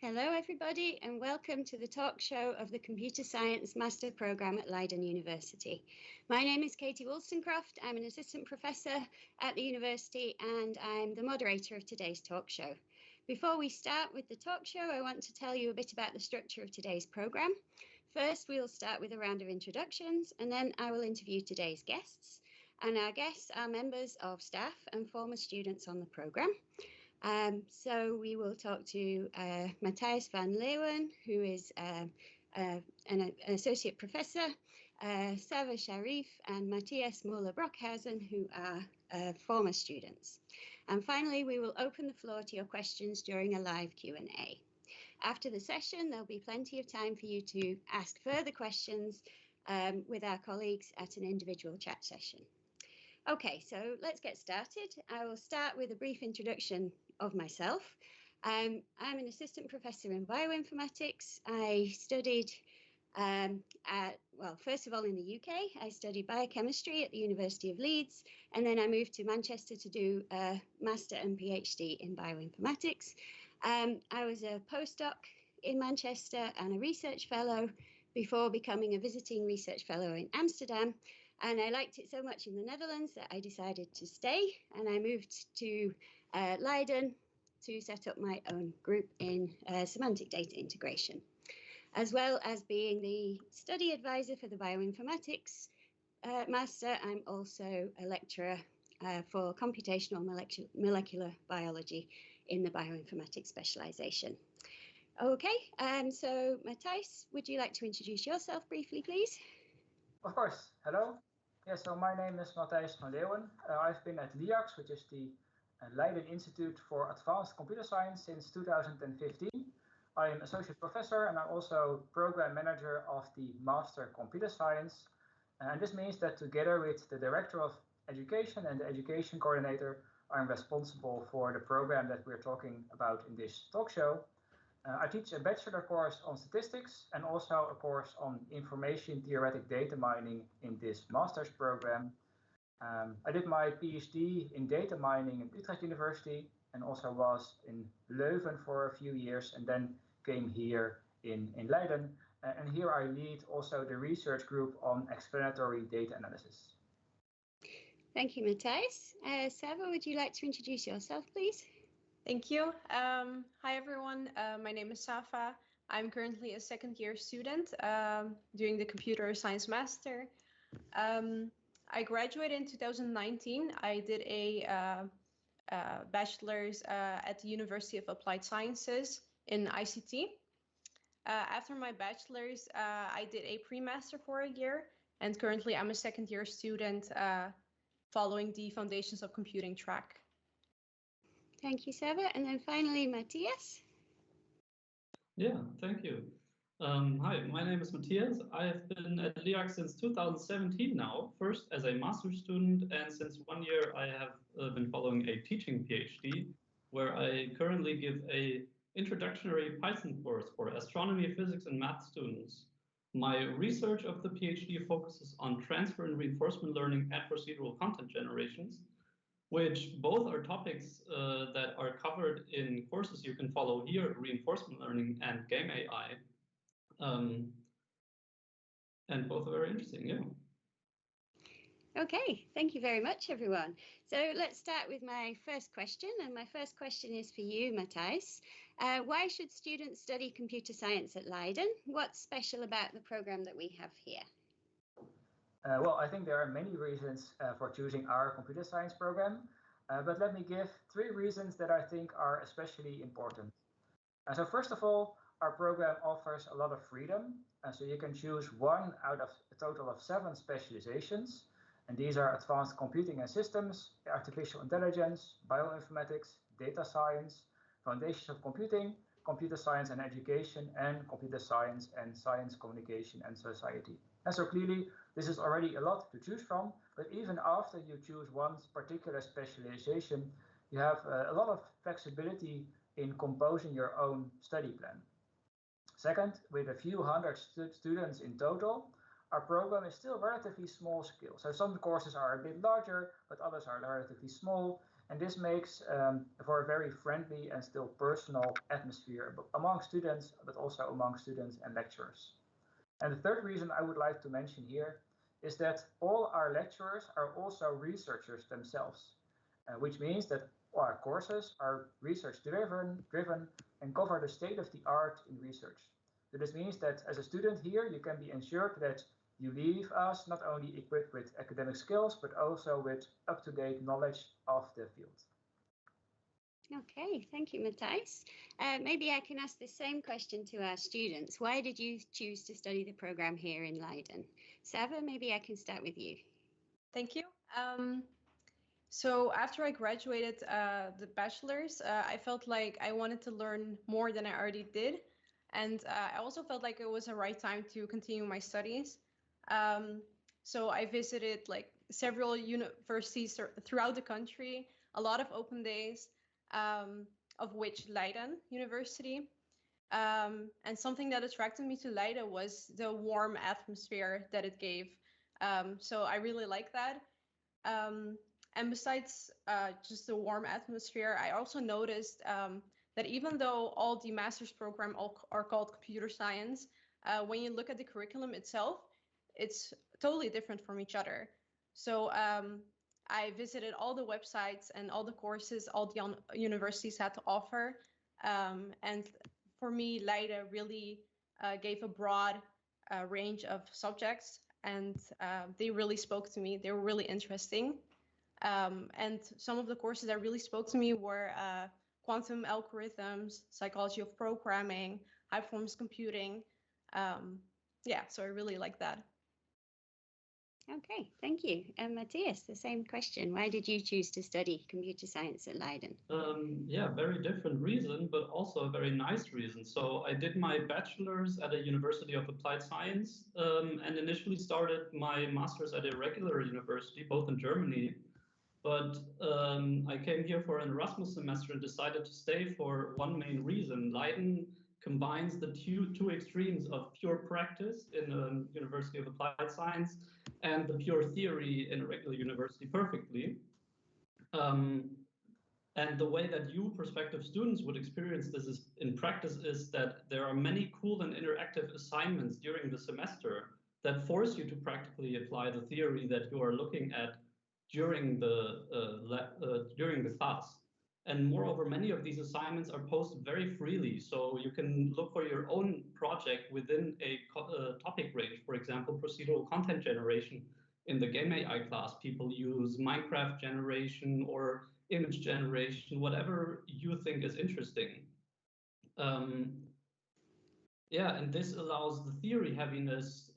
Hello, everybody, and welcome to the talk show of the Computer Science Master Programme at Leiden University. My name is Katie Wollstonecroft. I'm an assistant professor at the university, and I'm the moderator of today's talk show. Before we start with the talk show, I want to tell you a bit about the structure of today's programme. First, we'll start with a round of introductions, and then I will interview today's guests. And our guests are members of staff and former students on the programme. So we will talk to Matthijs van Leeuwen, who is an associate professor, Sava Sharif and Matthias Müller-Brockhausen, who are former students. And finally, we will open the floor to your questions during a live Q&A. After the session, there'll be plenty of time for you to ask further questions with our colleagues at an individual chat session. Okay, so let's get started. I will start with a brief introduction of myself. I'm an assistant professor in bioinformatics. I studied, first of all in the UK, I studied biochemistry at the University of Leeds, and then I moved to Manchester to do a master and PhD in bioinformatics. I was a postdoc in Manchester and a research fellow before becoming a visiting research fellow in Amsterdam. And I liked it so much in the Netherlands that I decided to stay, and I moved to Leiden to set up my own group in semantic data integration, as well as being the study advisor for the bioinformatics master. I'm also a lecturer for computational molecular biology in the bioinformatics specialization. Okay, so Matthijs, would you like to introduce yourself briefly, please? Of course. Hello. Yeah, so my name is Matthijs van Leeuwen. I've been at LIAX, which is the Leiden Institute for Advanced Computer Science, since 2015. I am associate professor and I'm also program manager of the Master Computer Science. And this means that together with the Director of Education and the Education Coordinator, I'm responsible for the program that we're talking about in this talk show. I teach a bachelor course on statistics and also a course on information theoretic data mining in this master's program. I did my PhD in data mining at Utrecht University and also was in Leuven for a few years and then came here in Leiden. And here I lead also the research group on explanatory data analysis. Thank you, Matthijs. Sava, would you like to introduce yourself, please? Thank you. Hi, everyone. My name is Safa. I'm currently a second-year student doing the Computer Science Master. I graduated in 2019. I did a bachelor's at the University of Applied Sciences in ICT. After my bachelor's, I did a pre-master for a year, and currently I'm a second-year student following the Foundations of Computing track. Thank you, Sava. And then finally, Matthias. Yeah, thank you. Hi, my name is Matthias. I have been at LIAX since 2017 now, first as a master's student, and since 1 year I have been following a teaching PhD, where I currently give a introductory Python course for astronomy, physics, and math students. My research of the PhD focuses on transfer and reinforcement learning and procedural content generations, which both are topics that are covered in courses you can follow here, reinforcement learning and game AI. And both are very interesting, yeah. Okay, thank you very much, everyone. So let's start with my first question. And my first question is for you, Matthijs. Why should students study computer science at Leiden? What's special about the program that we have here? Well, I think there are many reasons for choosing our computer science program, but let me give 3 reasons that I think are especially important. So first of all, our program offers a lot of freedom, so you can choose 1 out of a total of 7 specializations, and these are advanced computing and systems, artificial intelligence, bioinformatics, data science, foundations of computing, computer science and education, and computer science and science, communication and society. And so clearly, this is already a lot to choose from, but even after you choose one particular specialization, you have a lot of flexibility in composing your own study plan. Second, with a few hundred students in total, our program is still relatively small scale. So some courses are a bit larger, but others are relatively small. And this makes for a very friendly and still personal atmosphere among students, but also among students and lecturers. And the third reason I would like to mention here is that all our lecturers are also researchers themselves, which means that our courses are research driven and cover the state of the art in research. So this means that as a student here, you can be ensured that you leave us not only equipped with academic skills, but also with up-to-date knowledge of the field. Okay, thank you, Matthijs. Maybe I can ask the same question to our students. Why did you choose to study the program here in Leiden? Sava, maybe I can start with you. Thank you. So after I graduated the bachelor's, I felt like I wanted to learn more than I already did. And I also felt like it was the right time to continue my studies. So I visited like several universities throughout the country, a lot of open days, of which Leiden University. And something that attracted me to Leiden was the warm atmosphere that it gave. So I really like that. And besides just the warm atmosphere, I also noticed that even though all the master's program are called computer science, when you look at the curriculum itself, it's totally different from each other. So I visited all the websites and all the courses all the universities had to offer. And for me, Leiden really gave a broad range of subjects, and they really spoke to me. They were really interesting. And some of the courses that really spoke to me were quantum algorithms, psychology of programming, high performance computing. Yeah, so I really like that. Okay, thank you. And Matthias, the same question. Why did you choose to study computer science at Leiden? Yeah, very different reason, but also a very nice reason. So I did my bachelor's at a University of Applied Science, and initially started my master's at a regular university, both in Germany. But I came here for an Erasmus semester and decided to stay for one main reason. Leiden combines the two extremes of pure practice in a University of Applied Science and the pure theory in a regular university perfectly. And the way that you prospective students would experience this is, in practice, is that there are many cool and interactive assignments during the semester that force you to practically apply the theory that you are looking at during the class. And moreover, many of these assignments are posted very freely, so you can look for your own project within a topic range. For example, procedural content generation. In the Game AI class, people use Minecraft generation or image generation, whatever you think is interesting. Yeah, and this allows the theory heaviness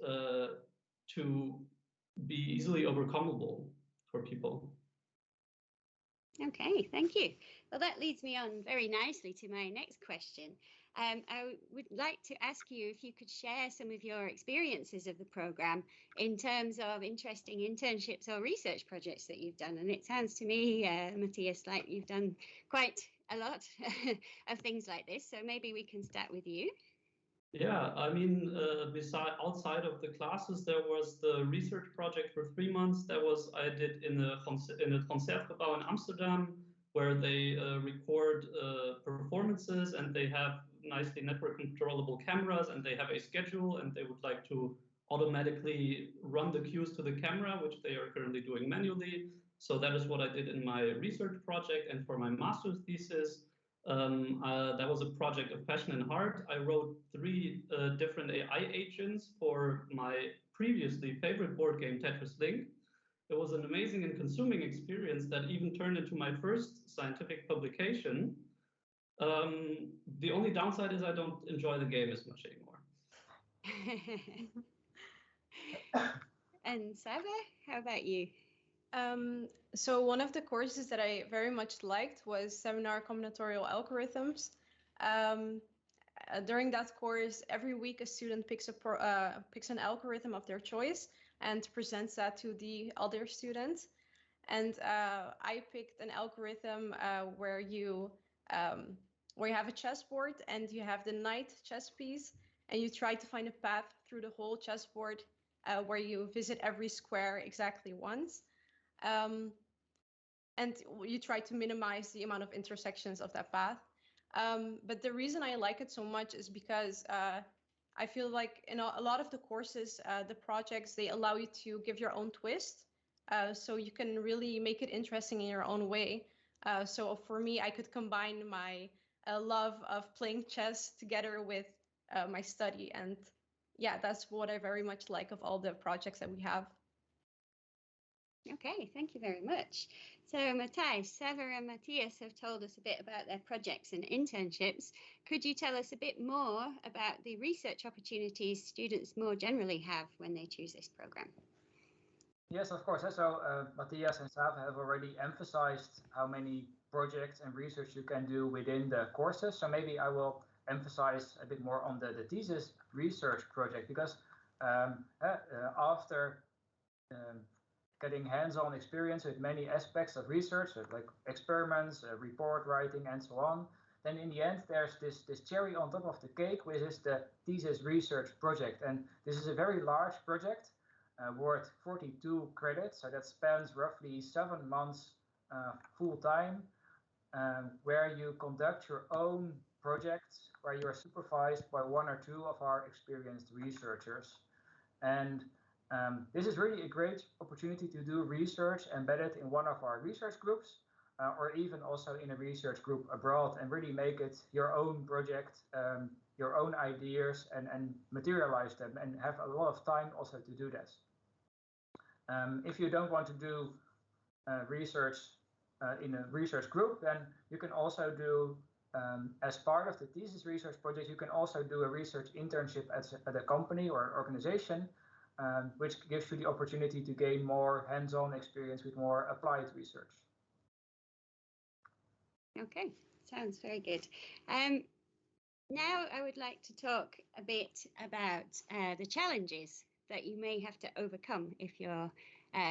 to be easily overcomable for people. Okay, thank you. Well, that leads me on very nicely to my next question. I would like to ask you if you could share some of your experiences of the program in terms of interesting internships or research projects that you've done. And it sounds to me, Matthias, like you've done quite a lot of things like this. So maybe we can start with you. Yeah, I mean, outside of the classes, there was the research project for 3 months. That was I did in a Concertgebouw in Amsterdam, where they record performances, and they have nicely network controllable cameras, and they have a schedule, and they would like to automatically run the cues to the camera, which they are currently doing manually. So that is what I did in my research project. And for my master's thesis, that was a project of passion and heart. I wrote 3 different AI agents for my previously favorite board game, Tetris Link. It was an amazing and consuming experience that even turned into my first scientific publication. The only downside is I don't enjoy the game as much anymore. And Sava, how about you? So one of the courses that I very much liked was Seminar Combinatorial Algorithms. During that course, every week a student picks an algorithm of their choice and presents that to the other students. And I picked an algorithm where you have a chessboard and you have the knight chess piece, and you try to find a path through the whole chessboard where you visit every square exactly once. and you try to minimize the amount of intersections of that path. But the reason I like it so much is because I feel like in a lot of the courses, the projects, they allow you to give your own twist. So you can really make it interesting in your own way. So for me, I could combine my love of playing chess together with my study. And yeah, that's what I very much like of all the projects that we have. Okay, thank you very much. So Matthijs, Sava and Matthias have told us a bit about their projects and internships. Could you tell us a bit more about the research opportunities students more generally have when they choose this program? Yes, of course. So Matthias and Sava have already emphasized how many projects and research you can do within the courses. So maybe I will emphasize a bit more on the thesis research project, because after getting hands-on experience with many aspects of research, like experiments, report writing, and so on, then in the end there's this cherry on top of the cake, which is the thesis research project. And this is a very large project worth 42 credits, so that spans roughly 7 months full time, where you conduct your own projects, where you are supervised by 1 or 2 of our experienced researchers. And this is really a great opportunity to do research embedded in one of our research groups, or even also in a research group abroad, and really make it your own project, your own ideas, and materialize them, and have a lot of time also to do this. If you don't want to do research in a research group, then you can also do, as part of the thesis research project, you can also do a research internship at a company or organization, which gives you the opportunity to gain more hands-on experience with more applied research. Okay, sounds very good. Now I would like to talk a bit about the challenges that you may have to overcome if you're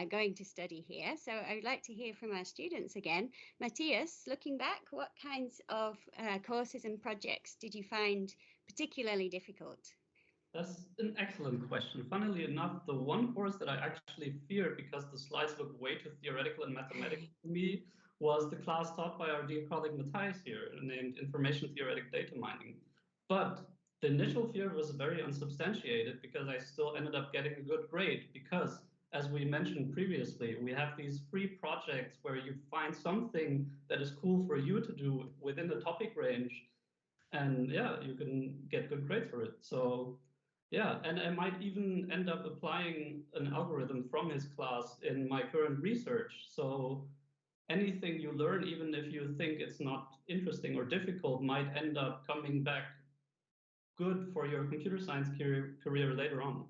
going to study here. So I would like to hear from our students again. Matthias, looking back, what kinds of courses and projects did you find particularly difficult? That's an excellent question. Funnily enough, the one course that I actually feared, because the slides look way too theoretical and mathematical to me, was the class taught by our dear colleague Matthijs here, named Information Theoretic Data Mining. But the initial fear was very unsubstantiated, because I still ended up getting a good grade, because, as we mentioned previously, we have these free projects where you find something that is cool for you to do within the topic range, and yeah, you can get good grades for it. So yeah, and I might even end up applying an algorithm from his class in my current research. So anything you learn, even if you think it's not interesting or difficult, might end up coming back good for your computer science career later on.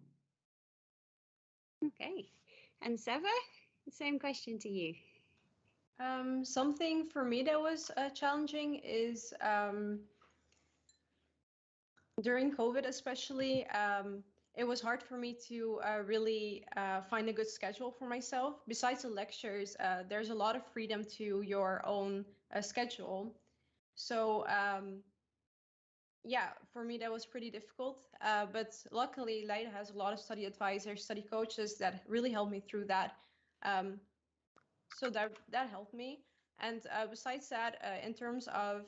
Okay, and Sava, same question to you. Something for me that was challenging is during COVID especially, it was hard for me to really find a good schedule for myself. Besides the lectures, there's a lot of freedom to your own schedule. So yeah, for me that was pretty difficult. But luckily, Leiden has a lot of study advisors, study coaches that really helped me through that. So that helped me. And besides that, in terms of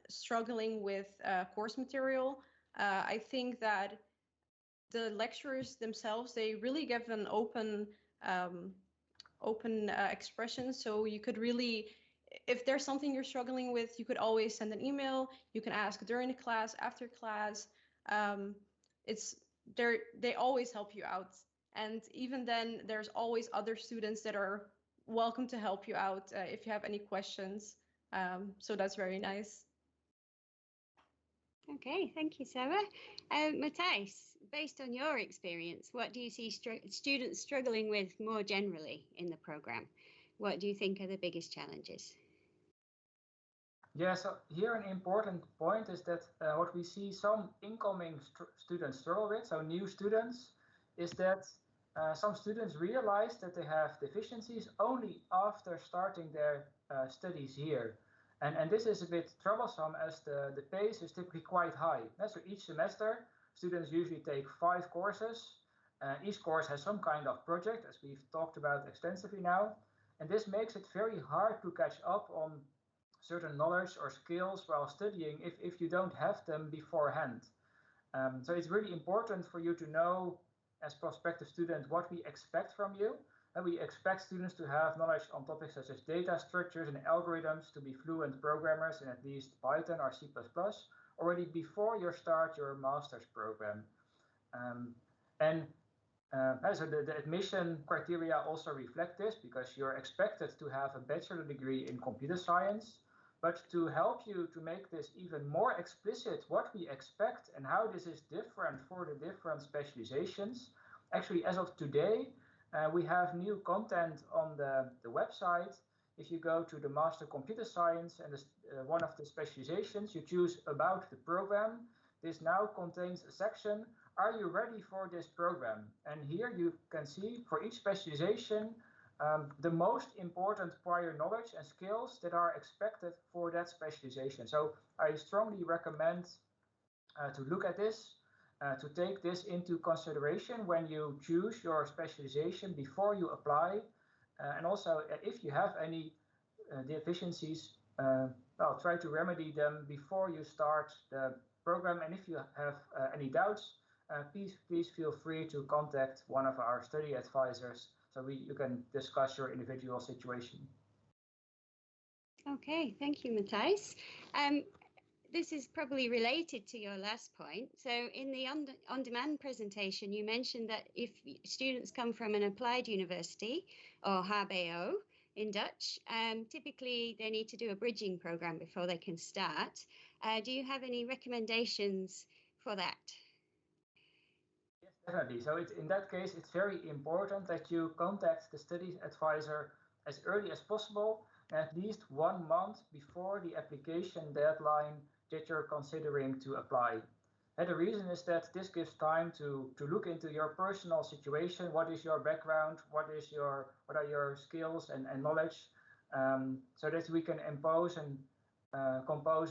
struggling with course material, I think that the lecturers themselves, they really give an open expression. So you could really, if there's something you're struggling with, you could always send an email. You can ask during the class, after class. They always help you out. And even then, there's always other students that are welcome to help you out if you have any questions. So that's very nice. Okay, thank you, Sarah. Matthijs, based on your experience, what do you see students struggling with more generally in the program? What do you think are the biggest challenges? Yeah, so here an important point is that what we see some incoming students struggle with, so new students, is that some students realize that they have deficiencies only after starting their studies here. And this is a bit troublesome, as the pace is typically quite high. So each semester, students usually take 5 courses. Each course has some kind of project, as we've talked about extensively now. And this makes it very hard to catch up on certain knowledge or skills while studying if you don't have them beforehand. So it's really important for you to know as prospective student what we expect from you. And we expect students to have knowledge on topics such as data structures and algorithms, to be fluent programmers in at least Python or C++ already before you start your master's program. So the admission criteria also reflect this, because you're expected to have a bachelor degree in computer science. But to help you to make this even more explicit, what we expect and how this is different for the different specializations, actually as of today, we have new content on the website. If you go to the Master Computer Science and one of the specializations, you choose About the Program. This now contains a section, Are you ready for this program? And here you can see for each specialization the most important prior knowledge and skills that are expected for that specialization. So I strongly recommend to look at this, to take this into consideration when you choose your specialization before you apply. And also, if you have any deficiencies, well, try to remedy them before you start the program. And if you have any doubts, please feel free to contact one of our study advisors so you can discuss your individual situation. Okay, thank you, Matthijs. This is probably related to your last point. So in the on-demand presentation, you mentioned that if students come from an applied university, or HBO in Dutch, typically they need to do a bridging program before they can start. Do you have any recommendations for that? Yes, definitely. So in that case, it's very important that you contact the study advisor as early as possible, at least 1 month before the application deadline that you're considering to apply. And the reason is that this gives time to look into your personal situation. What is your background? What are your skills and knowledge? So that we can compose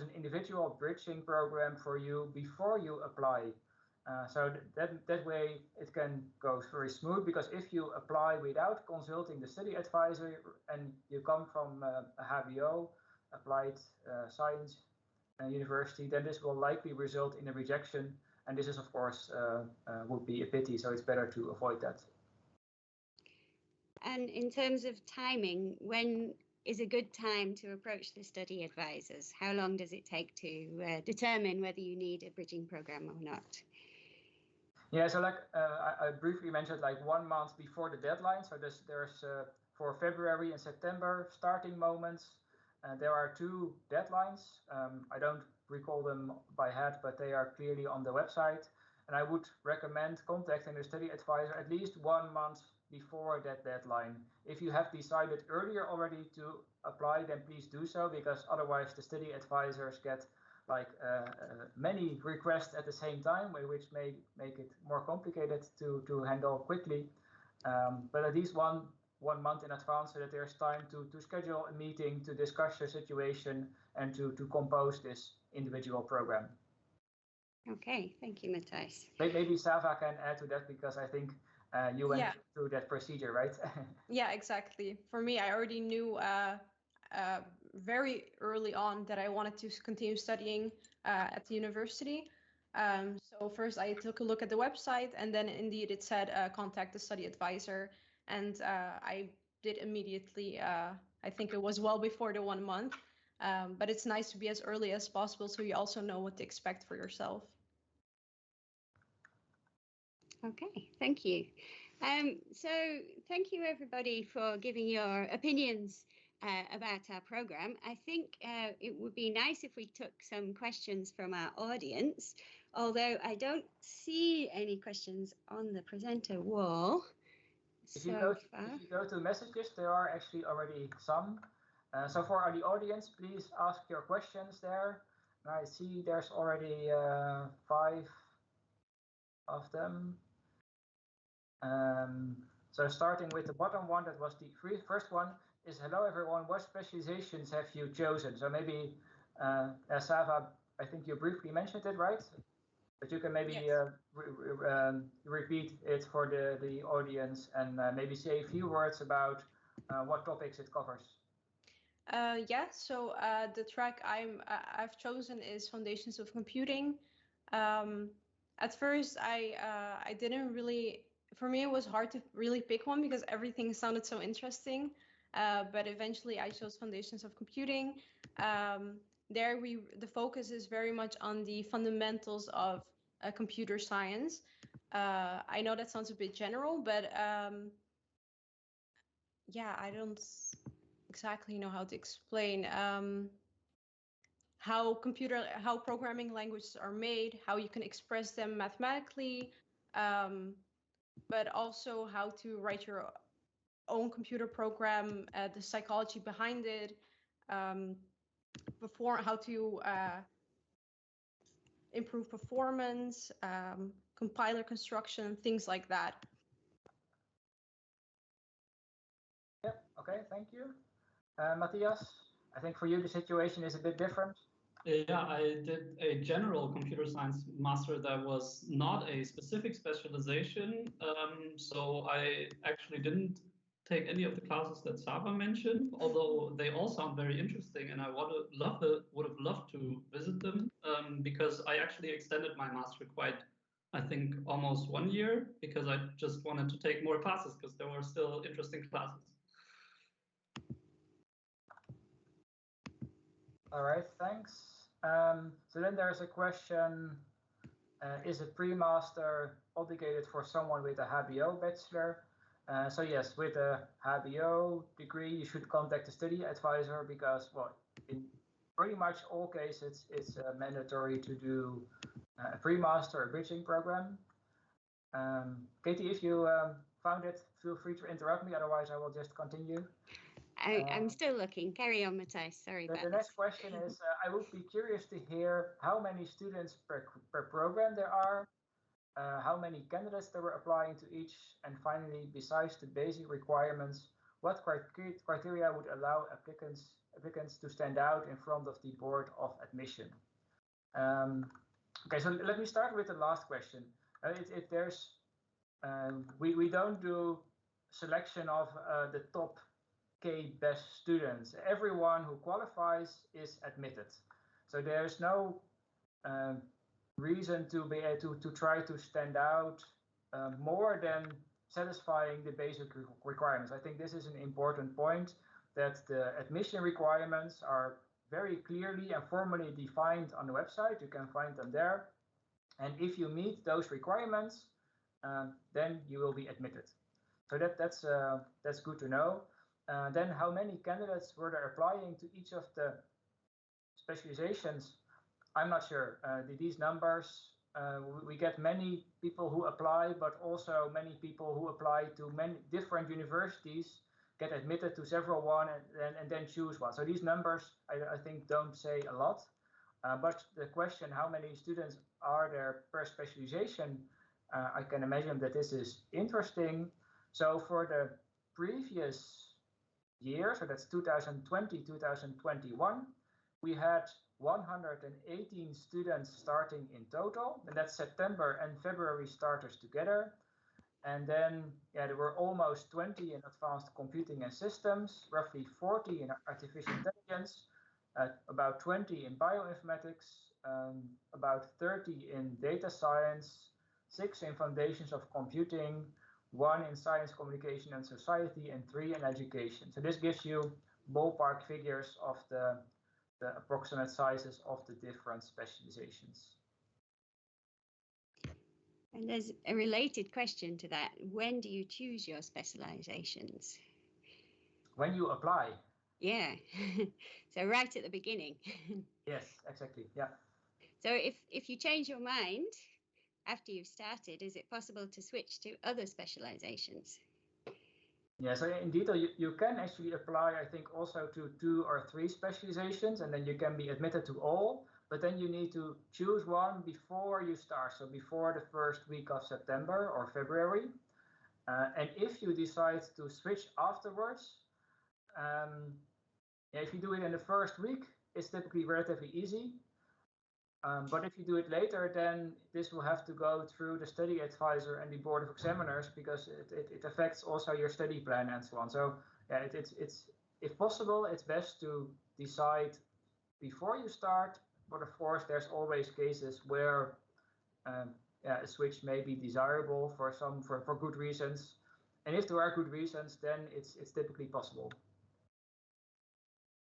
an individual bridging program for you before you apply. So that way it can go very smooth, because if you apply without consulting the study advisor and you come from a HBO, applied science university, then this will likely result in a rejection. And this is, of course, would be a pity. So it's better to avoid that. And in terms of timing, when is a good time to approach the study advisors? How long does it take to determine whether you need a bridging program or not? Yeah, so like I briefly mentioned, like 1 month before the deadline. So there's for February and September starting moments. There are 2 deadlines. I don't recall them by head, but they are clearly on the website. And I would recommend contacting the study advisor at least 1 month before that deadline. If you have decided earlier already to apply, then please do so, because otherwise the study advisors get like many requests at the same time, which may make it more complicated to handle quickly. But at least one month in advance, so that there's time to schedule a meeting to discuss your situation and to compose this individual program. Okay, thank you, Matthijs. Maybe Sava can add to that, because I think you went through that procedure, right? Yeah, exactly. For me, I already knew very early on that I wanted to continue studying at the university. So first I took a look at the website, and then indeed it said contact the study advisor. And I did immediately. I think it was well before the 1 month, but it's nice to be as early as possible so you also know what to expect for yourself. Okay, thank you. So thank you everybody for giving your opinions about our program. I think it would be nice if we took some questions from our audience, although I don't see any questions on the presenter wall. If you go to messages, there are actually already some. So for the audience, please ask your questions there. I see there's already 5 of them. So starting with the bottom one, that was the first one, is hello everyone, what specializations have you chosen? So maybe Sava, I think you briefly mentioned it, right? But you can maybe repeat it for the audience, and maybe say a few words about what topics it covers? Yeah, so the track I've chosen is Foundations of Computing. At first, I didn't really. For me, it was hard to really pick one because everything sounded so interesting. But eventually, I chose Foundations of Computing. There, the focus is very much on the fundamentals of computer science. I know that sounds a bit general, but yeah, I don't exactly know how to explain how programming languages are made, how you can express them mathematically, but also how to write your own computer program, the psychology behind it, how to improve performance, compiler construction, things like that. Yep, okay, thank you. Matthias, I think for you the situation is a bit different. Yeah, I did a general computer science master that was not a specific specialization. So I actually didn't take any of the classes that Saba mentioned, although they all sound very interesting, and I would have loved to visit them because I actually extended my master quite, I think, almost 1 year because I just wanted to take more classes because there were still interesting classes. All right, thanks. So then there's a question, is a pre-master obligated for someone with a HBO bachelor? So yes, with a HBO degree, you should contact the study advisor because, well, in pretty much all cases, it's mandatory to do a pre-master or bridging program. Katie, if you found it, feel free to interrupt me, otherwise I will just continue. I'm still looking. Carry on, Matthijs. Sorry about The next question is, I would be curious to hear how many students per program there are, how many candidates there were applying to each, and finally, besides the basic requirements, what criteria would allow applicants to stand out in front of the board of admission? Okay, so let me start with the last question. If there's, we don't do selection of the top best students. Everyone who qualifies is admitted. So there's no reason to be able to try to stand out more than satisfying the basic requirements. I think this is an important point, that the admission requirements are very clearly and formally defined on the website. You can find them there. And if you meet those requirements, then you will be admitted. So that's good to know. Then how many candidates were there applying to each of the specializations? I'm not sure. These numbers, we get many people who apply, but also many people who apply to many different universities, get admitted to several one and then choose one. So these numbers, I think, don't say a lot. But the question, how many students are there per specialization, I can imagine that this is interesting. So for the previous year, so that's 2020, 2021, we had 118 students starting in total, and that's September and February starters together. And then, yeah, there were almost 20 in advanced computing and systems, roughly 40 in artificial intelligence, about 20 in bioinformatics, about 30 in data science, 6 in foundations of computing, 1 in science, communication, and society, and 3 in education. So this gives you ballpark figures of the approximate sizes of the different specializations. And there's a related question to that. When do you choose your specializations? When you apply. Yeah, so right at the beginning. Yes, exactly, yeah. So if you change your mind after you've started, is it possible to switch to other specializations? Yeah, so indeed, you can actually apply, I think, also to 2 or 3 specializations, and then you can be admitted to all, but then you need to choose one before you start, so before the first week of September or February. And if you decide to switch afterwards, yeah, if you do it in the first week, it's typically relatively easy. But if you do it later, then this will have to go through the study advisor and the board of examiners because it affects also your study plan and so on. So yeah, it's if possible, it's best to decide before you start. But of course, there's always cases where yeah, a switch may be desirable for good reasons. And if there are good reasons, then it's typically possible.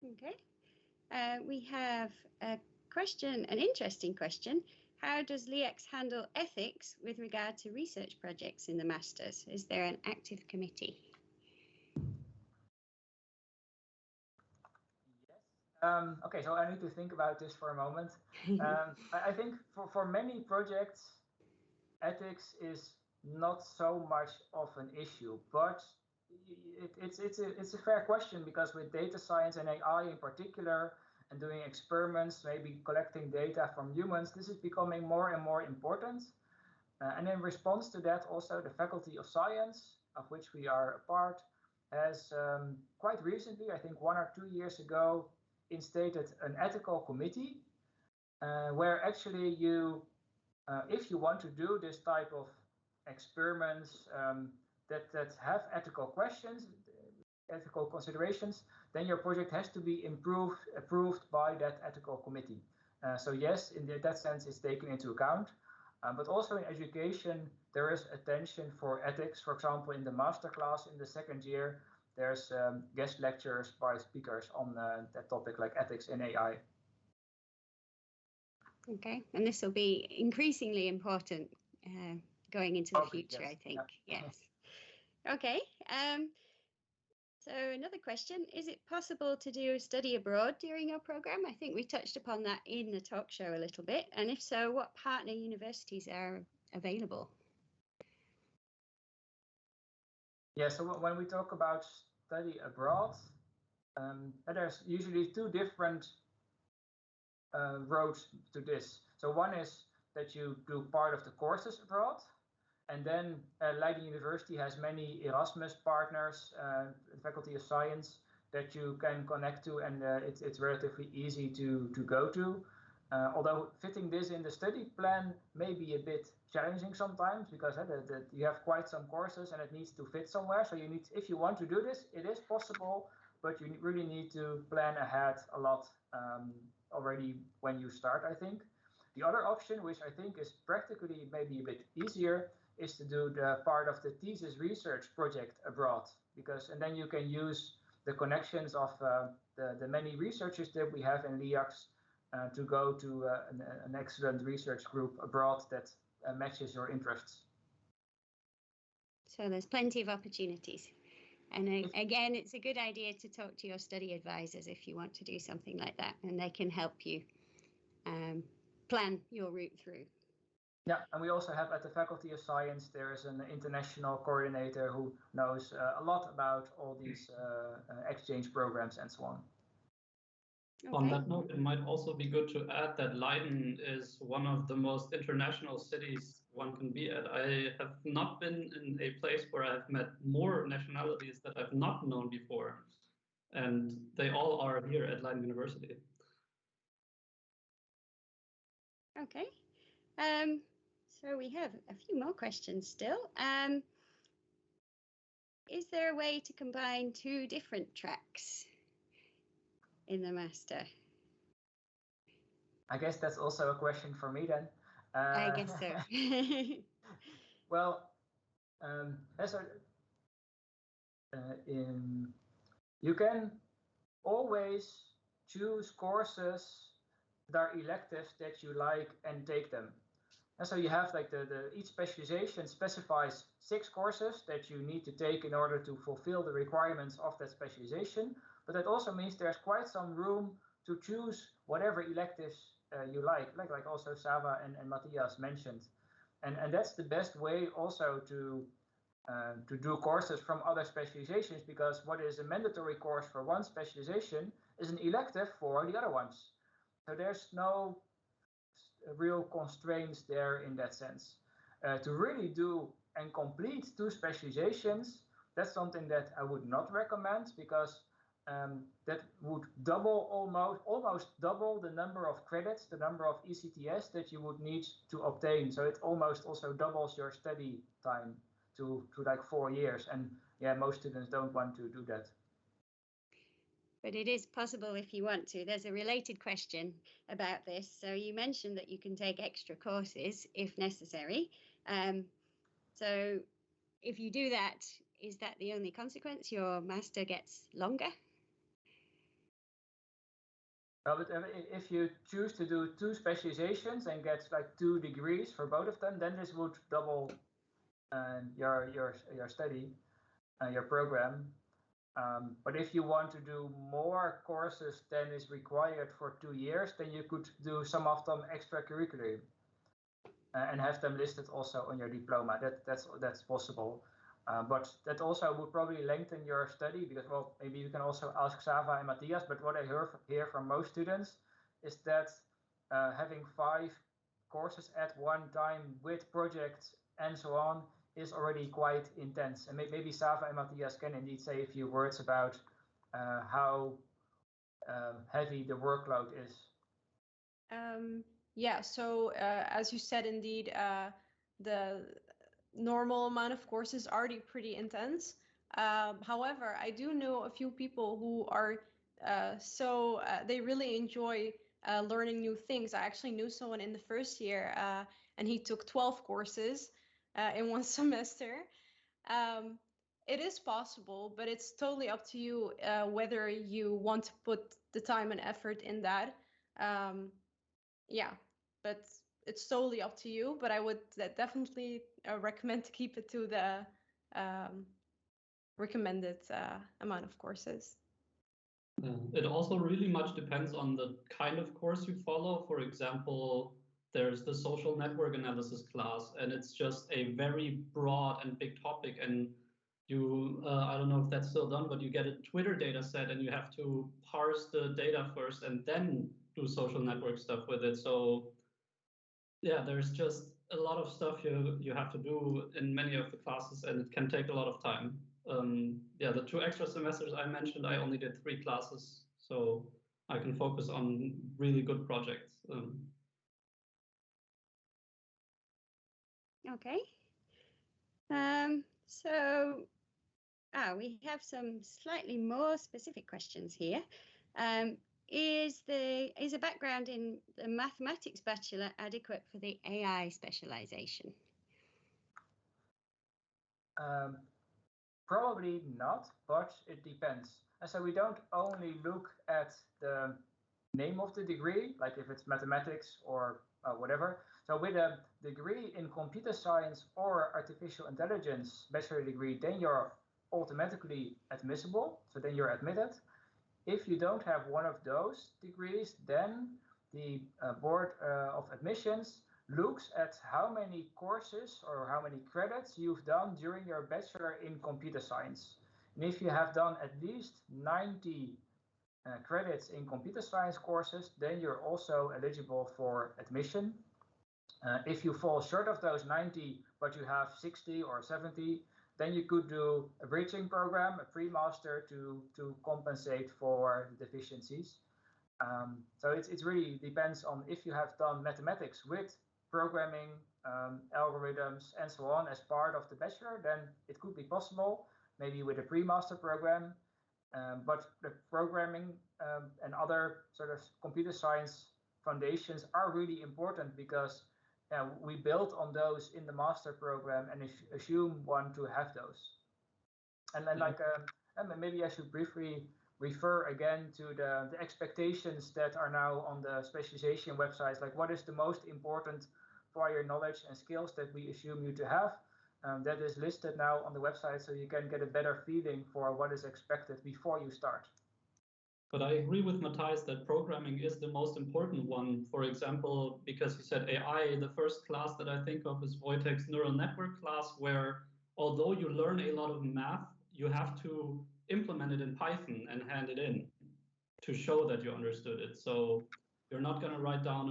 Okay. We have a question, an interesting question. How does LEAX handle ethics with regard to research projects in the Masters? Is there an active committee? Yes. Okay, so I need to think about this for a moment. I think for many projects, ethics is not so much of an issue, but it's a fair question, because with data science and AI in particular, and doing experiments, maybe collecting data from humans, this is becoming more and more important. And in response to that, also the Faculty of Science, of which we are a part, has quite recently, I think 1 or 2 years ago, instated an ethical committee where actually you, if you want to do this type of experiments that have ethical questions, ethical considerations, then your project has to be approved by that ethical committee. So yes, in that sense, it's taken into account. But also in education, there is attention for ethics. For example, in the master class in the 2nd year, there's guest lectures by speakers on that topic, like ethics in AI. Okay, and this will be increasingly important going into the future, yes. I think. Yeah. Yes. Okay. So another question, is it possible to do a study abroad during your program? I think we touched upon that in the talk show a little bit. And if so, what partner universities are available? Yeah, so when we talk about study abroad, there's usually 2 different roads to this. So one is that you do part of the courses abroad, and then Leiden University has many Erasmus partners, Faculty of Science, that you can connect to, and it's relatively easy to go to. Although fitting this in the study plan may be a bit challenging sometimes, because you have quite some courses and it needs to fit somewhere. So you need, if you want to do this, it is possible, but you really need to plan ahead a lot already when you start, I think. The other option, which I think is practically maybe a bit easier, is to do the part of the thesis research project abroad, and then you can use the connections of the many researchers that we have in LEAX to go to an excellent research group abroad that matches your interests. So there's plenty of opportunities. And again, it's a good idea to talk to your study advisors if you want to do something like that, and they can help you plan your route through. Yeah, and we also have at the Faculty of Science, there is an international coordinator who knows a lot about all these exchange programs and so on. Okay. On that note, it might also be good to add that Leiden is one of the most international cities one can be at. I have not been in a place where I've met more nationalities that I've not known before, and they all are here at Leiden University. Okay. So we have a few more questions still. Is there a way to combine 2 different tracks in the master? I guess that's also a question for me then. I guess so. Well, you can always choose courses that are electives that you like and take them. And so you have like each specialization specifies 6 courses that you need to take in order to fulfill the requirements of that specialization. But that also means there's quite some room to choose whatever electives you like also Sava and Matthias mentioned. And that's the best way also to do courses from other specializations, because what is a mandatory course for one specialization is an elective for the other ones. So there's no real constraints there in that sense. To really do and complete 2 specializations, that's something that I would not recommend, because that would almost double the number of credits, the number of ECTS that you would need to obtain. So it almost also doubles your study time to like 4 years. And yeah, most students don't want to do that. but it is possible if you want to. There's a related question about this. So you mentioned that you can take extra courses if necessary. So if you do that, is that the only consequence? Your master gets longer? Well, but if you choose to do 2 specializations and get like 2 degrees for both of them, then this would double your study, your program. But if you want to do more courses than is required for 2 years, then you could do some of them extracurricular and have them listed also on your diploma. That's possible. But that also would probably lengthen your study because, well, maybe you can also ask Sava and Matthias, but what I hear from most students is that having 5 courses at one time with projects and so on is already quite intense. And maybe Sava and Matthias can indeed say a few words about how heavy the workload is. Yeah, so as you said, indeed, the normal amount of courses is already pretty intense. However, I do know a few people who are they really enjoy learning new things. I actually knew someone in the first year and he took 12 courses in one semester. It is possible, but it's totally up to you whether you want to put the time and effort in that. Yeah, but it's totally up to you. But I would definitely recommend to keep it to the recommended amount of courses. It also really much depends on the kind of course you follow. For example, there's the social network analysis class, and it's just a very broad and big topic. And you, I don't know if that's still done, but you get a Twitter data set and you have to parse the data first and then do social network stuff with it. So yeah, there's just a lot of stuff you have to do in many of the classes, and it can take a lot of time. Yeah, the 2 extra semesters I mentioned, I only did 3 classes, so I can focus on really good projects. Okay. So we have some slightly more specific questions here. Is a background in the mathematics bachelor adequate for the AI specialization? Probably not, but it depends. And so we don't only look at the name of the degree, like if it's mathematics or whatever. So with a degree in computer science or artificial intelligence bachelor degree, then you're automatically admissible. So then you're admitted. If you don't have one of those degrees, then the Board of Admissions looks at how many courses or how many credits you've done during your bachelor in computer science. And if you have done at least 90 credits in computer science courses, then you're also eligible for admission. If you fall short of those 90, but you have 60 or 70, then you could do a bridging program, a pre-master to compensate for the deficiencies. So it really depends on if you have done mathematics with programming, algorithms, and so on as part of the bachelor, then it could be possible, maybe with a pre-master program. But the programming and other sort of computer science foundations are really important because we build on those in the master program and assume one to have those. And then and maybe I should briefly refer again to the expectations that are now on the specialization websites, like what is the most important prior knowledge and skills that we assume you to have. That is listed now on the website, so you can get a better feeling for what is expected before you start. But I agree with Matthias that programming is the most important one. For example, because you said AI, the first class that I think of is Wojtek's neural network class, where although you learn a lot of math, you have to implement it in Python and hand it in to show that you understood it. So you're not going to write down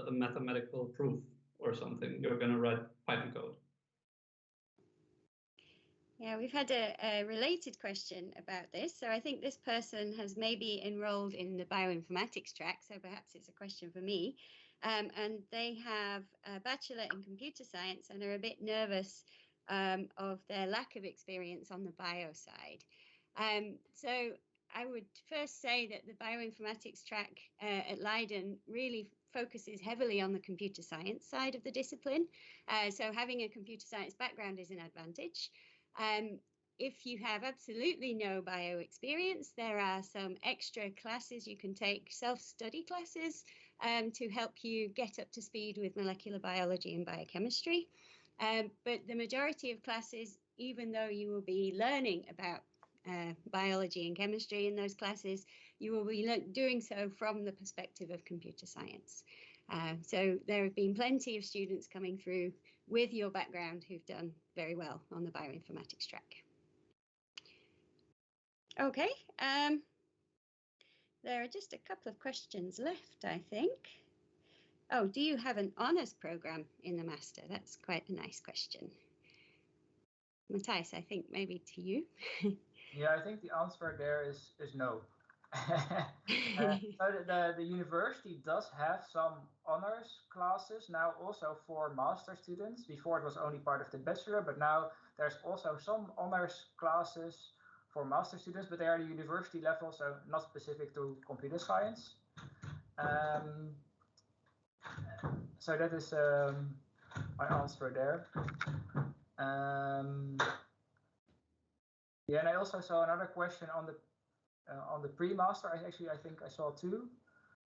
a mathematical proof or something. You're going to write Python code. Yeah, we've had a related question about this. So I think this person has maybe enrolled in the bioinformatics track, so perhaps it's a question for me. And they have a bachelor in computer science and are a bit nervous of their lack of experience on the bio side. So I would first say that the bioinformatics track at Leiden really focuses heavily on the computer science side of the discipline. So having a computer science background is an advantage. If you have absolutely no bio experience, there are some extra classes you can take, self-study classes, to help you get up to speed with molecular biology and biochemistry. But the majority of classes, even though you will be learning about biology and chemistry in those classes, you will be doing so from the perspective of computer science. So there have been plenty of students coming through with your background who've done very well on the bioinformatics track. Okay, there are just a couple of questions left, I think. Oh, do you have an honours programme in the master? That's quite a nice question. Matthias, I think maybe to you. Yeah, I think the answer there is no. So the university does have some honors classes now also for master students. Before it was only part of the bachelor, but now there's also some honors classes for master students, but they are the university level, so not specific to computer science. So that is my answer there. Yeah, and I also saw another question on the pre-master. I think I saw two.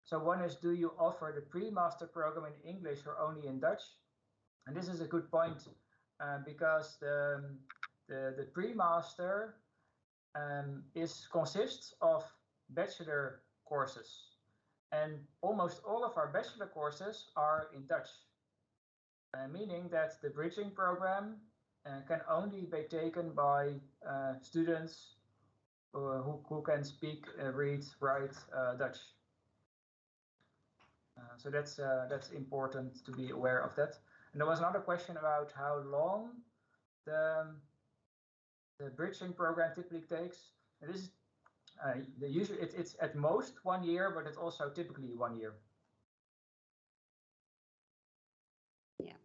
So one is, do you offer the pre-master program in English or only in Dutch? And this is a good point because the pre-master consists of bachelor courses, and almost all of our bachelor courses are in Dutch, meaning that the bridging program can only be taken by students who can speak, read, write Dutch. So that's important to be aware of that. And there was another question about how long the bridging program typically takes. And this is usually it's at most 1 year, but it's also typically 1 year. Yeah.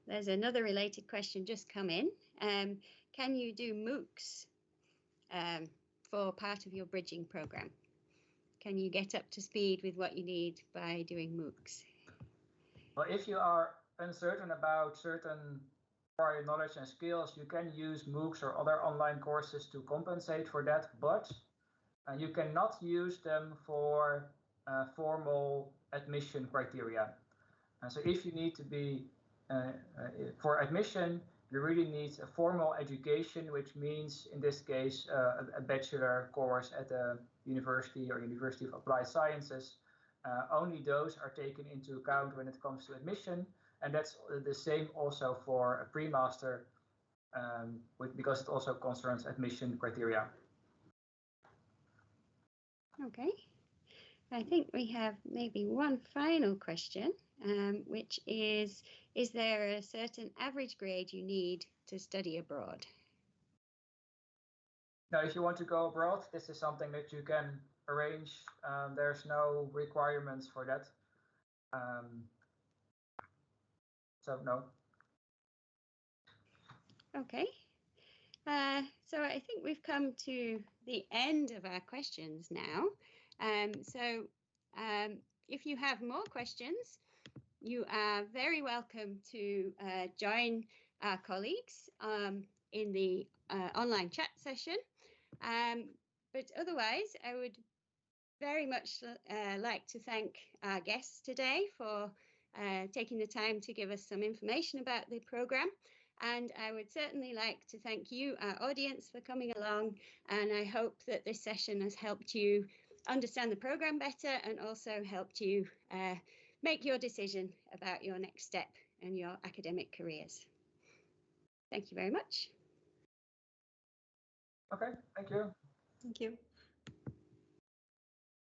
There's another related question just come in. Can you do MOOCs for part of your bridging program? Can you get up to speed with what you need by doing MOOCs? Well, if you are uncertain about certain prior knowledge and skills, you can use MOOCs or other online courses to compensate for that, but you cannot use them for formal admission criteria. So if you need to be, for admission, you really need a formal education, which means, in this case, a bachelor course at a university or University of Applied Sciences. Only those are taken into account when it comes to admission. And that's the same also for a pre-master, because it also concerns admission criteria. Okay. I think we have maybe one final question, which is there a certain average grade you need to study abroad? Now, if you want to go abroad, this is something that you can arrange. There's no requirements for that. So no. Okay. So I think we've come to the end of our questions now. If you have more questions, you are very welcome to join our colleagues in the online chat session. But otherwise, I would very much like to thank our guests today for taking the time to give us some information about the program. And I would certainly like to thank you, our audience, for coming along. And I hope that this session has helped you understand the program better and also helped you make your decision about your next step in your academic careers. Thank you very much. Okay, thank you. Thank you.